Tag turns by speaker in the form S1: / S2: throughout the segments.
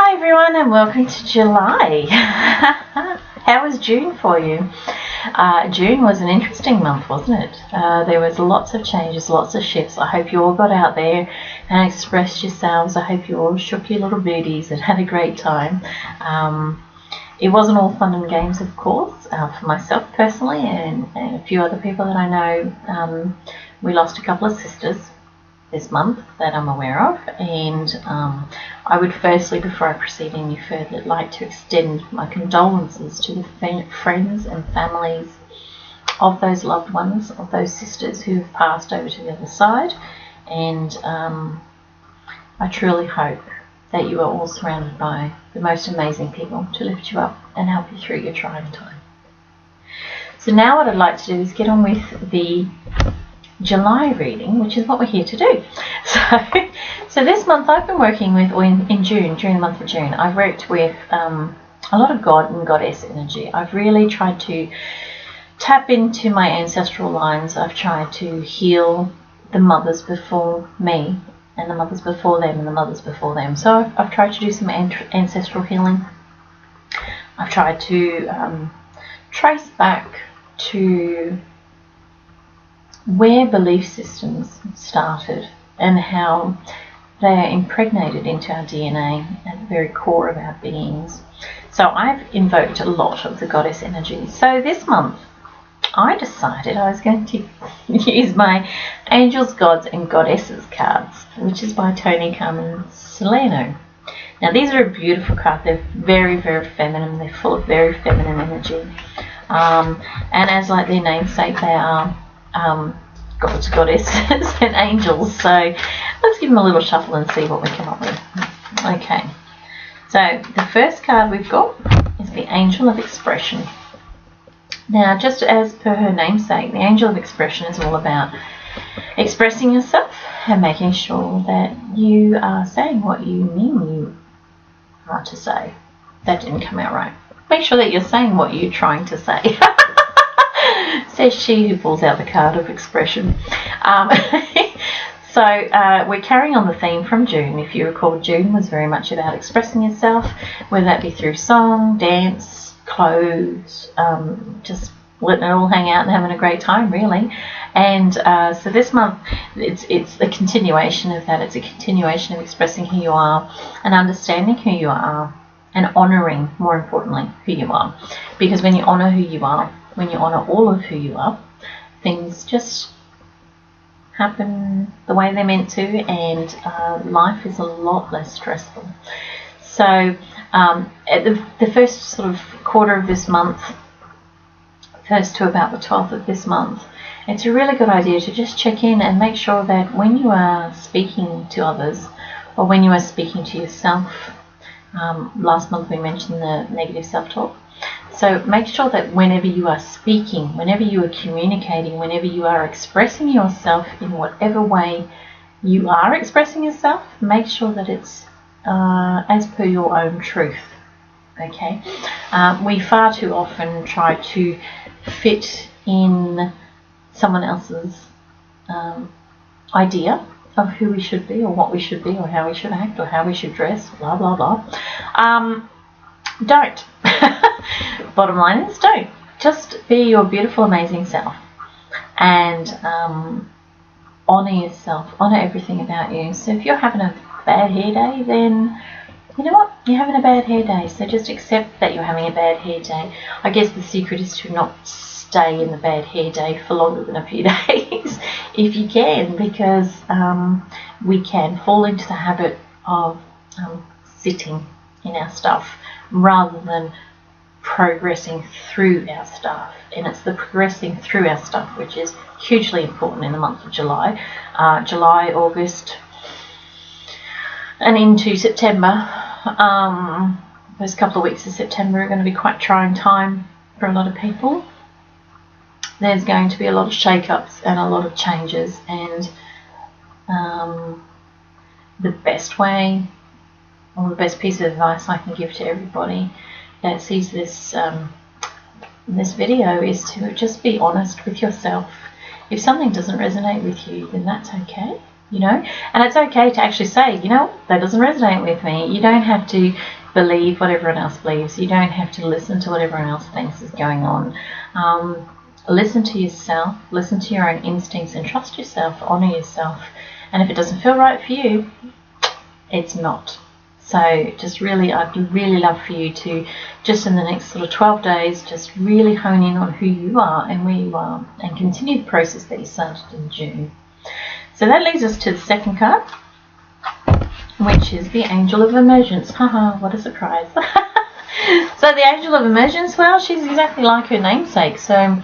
S1: Hi everyone and welcome to July. How was June for you? June was an interesting month, wasn't it? There was lots of changes, lots of shifts. I hope you all got out there and expressed yourselves. I hope you all shook your little booties and had a great time. It wasn't all fun and games, of course, for myself personally and a few other people that I know. We lost a couple of sisters this month that I'm aware of, and I would firstly, before I proceed any further, like to extend my condolences to the friends and families of those loved ones, of those sisters who have passed over to the other side, and I truly hope that you are all surrounded by the most amazing people to lift you up and help you through your trying time. So now what I'd like to do is get on with the July reading, which is what we're here to do. So this month I've been working with, or in June, during the month of June, I've worked with a lot of God and Goddess energy. I've really tried to tap into my ancestral lines. I've tried to heal the mothers before me, and the mothers before them, and the mothers before them. So I've tried to do some ancestral healing. I've tried to trace back to where belief systems started and how they are impregnated into our DNA at the very core of our beings. So I've invoked a lot of the Goddess energy. So this month I decided I was going to use my Angels, Gods and Goddesses cards, which is by Tony Carmen Solano. Now these are a beautiful card. They're very, very feminine. They're full of very feminine energy. And as like their namesake, they are gods, goddesses and angels. So let's give them a little shuffle and see what we come up with. Okay, so the first card we've got is the Angel of Expression. Now, just as per her namesake, the Angel of Expression is all about expressing yourself and making sure that you are saying what you mean you are to say. That didn't come out right. Make sure that you're saying what you're trying to say. Says she who pulls out the card of expression. So we're carrying on the theme from June. If you recall, June was very much about expressing yourself, whether that be through song, dance, clothes, just letting it all hang out and having a great time, really. And so this month, it's a continuation of that. It's a continuation of expressing who you are and understanding who you are and honouring, more importantly, who you are. Because when you honour who you are, when you honour all of who you are, things just happen the way they're meant to, and life is a lot less stressful. So at the first sort of quarter of this month, first to about the 12th of this month, it's a really good idea to just check in and make sure that when you are speaking to others, or when you are speaking to yourself, last month we mentioned the negative self-talk. So make sure that whenever you are speaking, whenever you are communicating, whenever you are expressing yourself in whatever way you are expressing yourself, make sure that it's as per your own truth. Okay? We far too often try to fit in someone else's idea of who we should be, or what we should be, or how we should act, or how we should dress, blah, blah, blah. Don't. Bottom line is don't. Just be your beautiful, amazing self, and honour yourself, honour everything about you. So if you're having a bad hair day, then you know what? You're having a bad hair day, so just accept that you're having a bad hair day. I guess the secret is to not stay in the bad hair day for longer than a few days, if you can, because we can fall into the habit of sitting in our stuff rather than progressing through our stuff. And it's the progressing through our stuff which is hugely important in the month of July. July, August, and into September. Those couple of weeks of September are going to be quite trying time for a lot of people. There's going to be a lot of shake-ups and a lot of changes, and the best way, or the best piece of advice I can give to everybody that sees this this video is to just be honest with yourself. If something doesn't resonate with you, then that's okay. you know. And it's okay to actually say, you know, that doesn't resonate with me. You don't have to believe what everyone else believes. You don't have to listen to what everyone else thinks is going on. Listen to yourself, listen to your own instincts, and trust yourself, honour yourself. And if it doesn't feel right for you, it's not. So just really, I'd really love for you to just in the next sort of 12 days, just really hone in on who you are and where you are, and continue the process that you started in June. So that leads us to the second card, which is the Angel of Emergence. Haha, what a surprise. So the Angel of Emergence, well, she's exactly like her namesake. So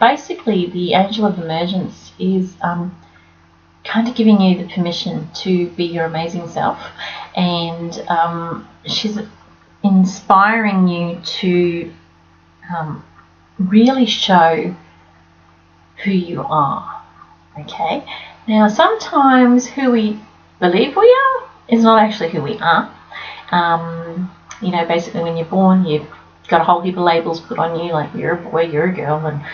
S1: basically the Angel of Emergence is kind of giving you the permission to be your amazing self, and she's inspiring you to really show who you are. Okay, now sometimes who we believe we are is not actually who we are. You know, basically when you're born, you've got a whole heap of labels put on you, like you're a boy, you're a girl, and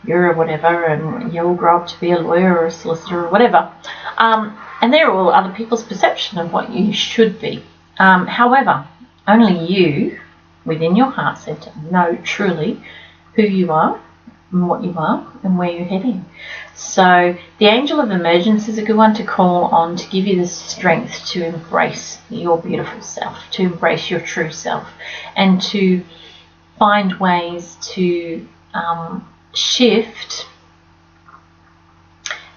S1: you're a whatever, and you'll grow up to be a lawyer or a solicitor or whatever. And they're all other people's perception of what you should be. However, only you, within your heart centre, know truly who you are and what you are and where you're heading. So the Angel of Emergence is a good one to call on to give you the strength to embrace your beautiful self, to embrace your true self, and to find ways to shift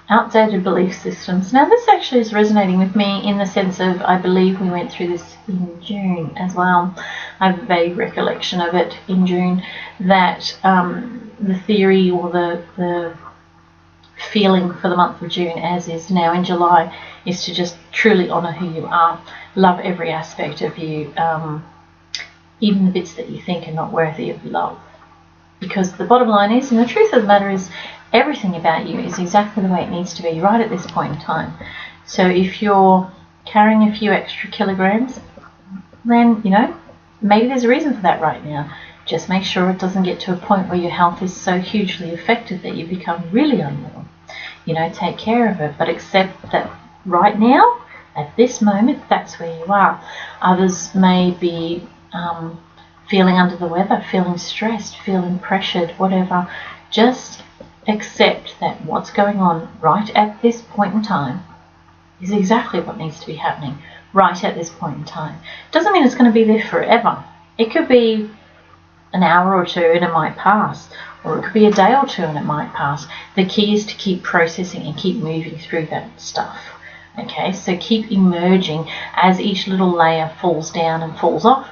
S1: outdated belief systems. Now this actually is resonating with me in the sense of, I believe we went through this in June as well. I have a vague recollection of it in June, that the theory or the feeling for the month of June, as is now in July, is to just truly honour who you are, love every aspect of you, even the bits that you think are not worthy of love. Because the bottom line is, and the truth of the matter is, everything about you is exactly the way it needs to be right at this point in time. So if you're carrying a few extra kilograms, then, you know, maybe there's a reason for that right now. Just make sure it doesn't get to a point where your health is so hugely affected that you become really unwell. You know, take care of it, but accept that right now, at this moment, that's where you are. Others may be feeling under the weather, feeling stressed, feeling pressured, whatever. Just accept that what's going on right at this point in time is exactly what needs to be happening right at this point in time. Doesn't mean it's going to be there forever. It could be an hour or two and it might pass, or it could be a day or two and it might pass. The key is to keep processing and keep moving through that stuff. Okay, so keep emerging as each little layer falls down and falls off.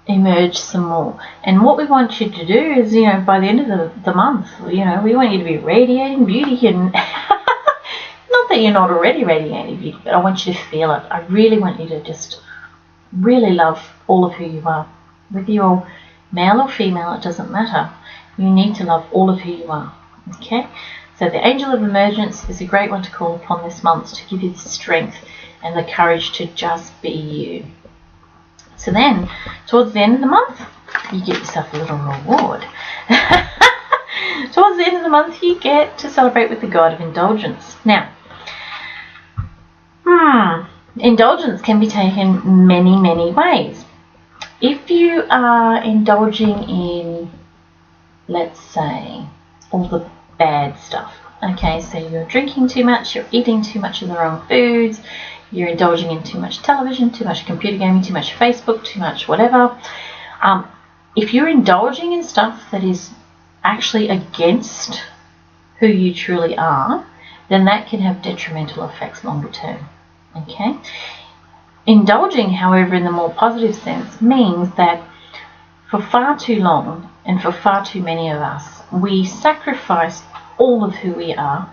S1: Emerge some more. And what we want you to do is, you know, by the end of the month, you know, we want you to be radiating beauty, and not that you're not already radiating beauty, but I want you to feel it. I really want you to just really love all of who you are. Whether you're male or female, it doesn't matter. You need to love all of who you are. Okay? So the Angel of Emergence is a great one to call upon this month to give you the strength and the courage to just be you. So then, towards the end of the month, you get yourself a little reward. Towards the end of the month, you get to celebrate with the God of Indulgence. Now, indulgence can be taken many, many ways. If you are indulging in, let's say, all the bad stuff, okay, so you're drinking too much, you're eating too much of the wrong foods, you're indulging in too much television, too much computer gaming, too much Facebook, too much whatever. If you're indulging in stuff that is actually against who you truly are, then that can have detrimental effects longer term. Okay? Indulging, however, in the more positive sense, means that for far too long, and for far too many of us, we sacrifice all of who we are,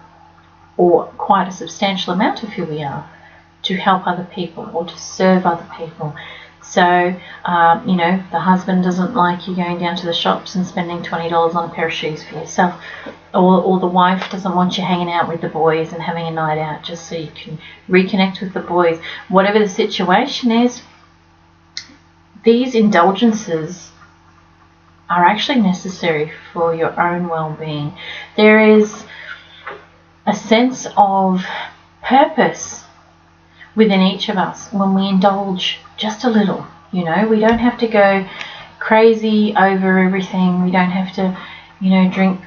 S1: or quite a substantial amount of who we are, to help other people or to serve other people. So, you know, the husband doesn't like you going down to the shops and spending $20 on a pair of shoes for yourself, or the wife doesn't want you hanging out with the boys and having a night out just so you can reconnect with the boys. Whatever the situation is, these indulgences are actually necessary for your own well-being. There is a sense of purpose within each of us when we indulge just a little. You know, we don't have to go crazy over everything. We don't have to, you know, drink,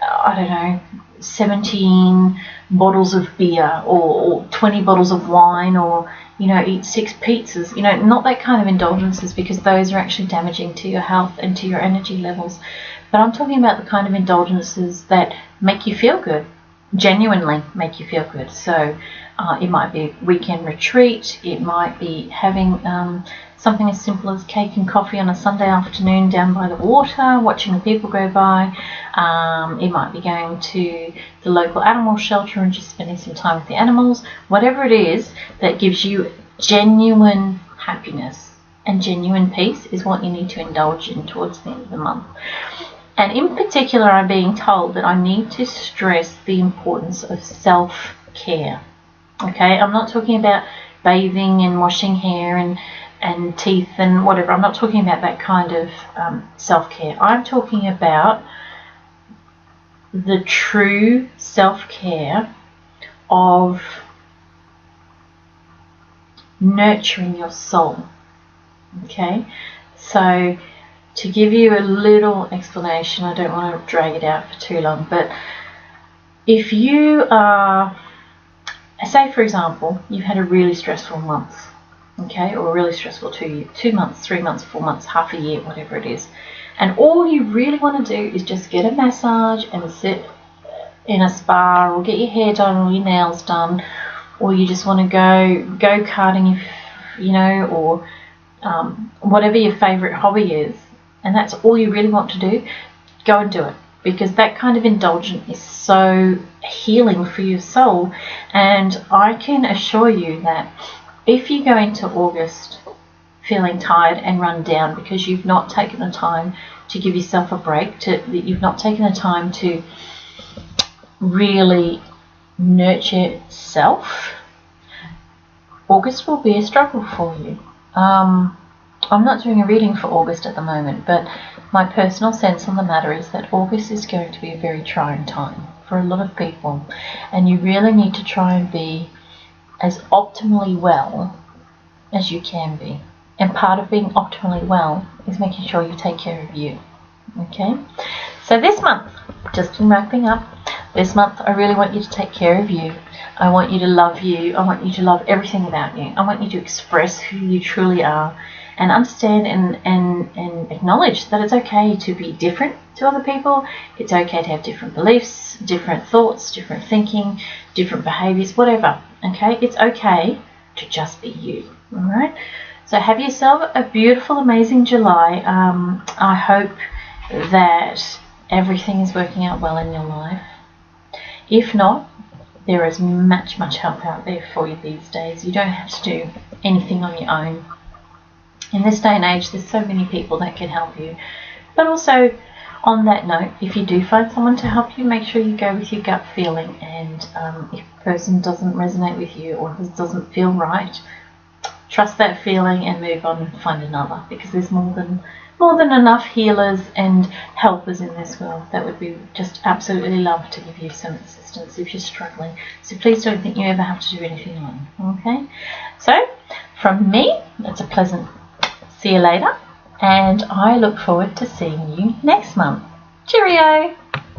S1: I don't know, 17 bottles of beer or 20 bottles of wine, or, you know, eat 6 pizzas. You know, not that kind of indulgences, because those are actually damaging to your health and to your energy levels. But I'm talking about the kind of indulgences that make you feel good, genuinely make you feel good. So it might be a weekend retreat. It might be having something as simple as cake and coffee on a Sunday afternoon down by the water, watching the people go by. It might be going to the local animal shelter and just spending some time with the animals. Whatever it is that gives you genuine happiness and genuine peace is what you need to indulge in towards the end of the month. And in particular, I'm being told that I need to stress the importance of self-care. Okay, I'm not talking about bathing and washing hair and teeth and whatever. I'm not talking about that kind of self-care. I'm talking about the true self-care of nurturing your soul. Okay, so to give you a little explanation, I don't want to drag it out for too long, but if you are, say for example, you've had a really stressful month, okay, or a really stressful 2 months, 3 months, 4 months, half a year, whatever it is, and all you really want to do is just get a massage and sit in a spa, or get your hair done or your nails done, or you just want to go karting, you know, or whatever your favourite hobby is, and that's all you really want to do, go and do it, because that kind of indulgence is so healing for your soul. And I can assure you that if you go into August feeling tired and run down because you've not taken the time to give yourself a break, that you've not taken the time to really nurture self, August will be a struggle for you. I'm not doing a reading for August at the moment, but my personal sense on the matter is that August is going to be a very trying time for a lot of people, and you really need to try and be as optimally well as you can be. And part of being optimally well is making sure you take care of you. Okay? So this month, just in wrapping up, this month I really want you to take care of you. I want you to love you. I want you to love everything about you. I want you to express who you truly are, and understand and acknowledge that it's okay to be different to other people. It's okay to have different beliefs, different thoughts, different thinking, different behaviours, whatever. Okay? It's okay to just be you. Alright? So have yourself a beautiful, amazing July. I hope that everything is working out well in your life. If not, there is much help out there for you these days. You don't have to do anything on your own. In this day and age, there's so many people that can help you. But also, on that note, if you do find someone to help you, make sure you go with your gut feeling. And if a person doesn't resonate with you or doesn't feel right, trust that feeling and move on and find another, because there's more than enough healers and helpers in this world that would be just absolutely love to give you some assistance if you're struggling. So please don't think you ever have to do anything alone. Okay? So from me, it's a pleasant see you later, and I look forward to seeing you next month. Cheerio!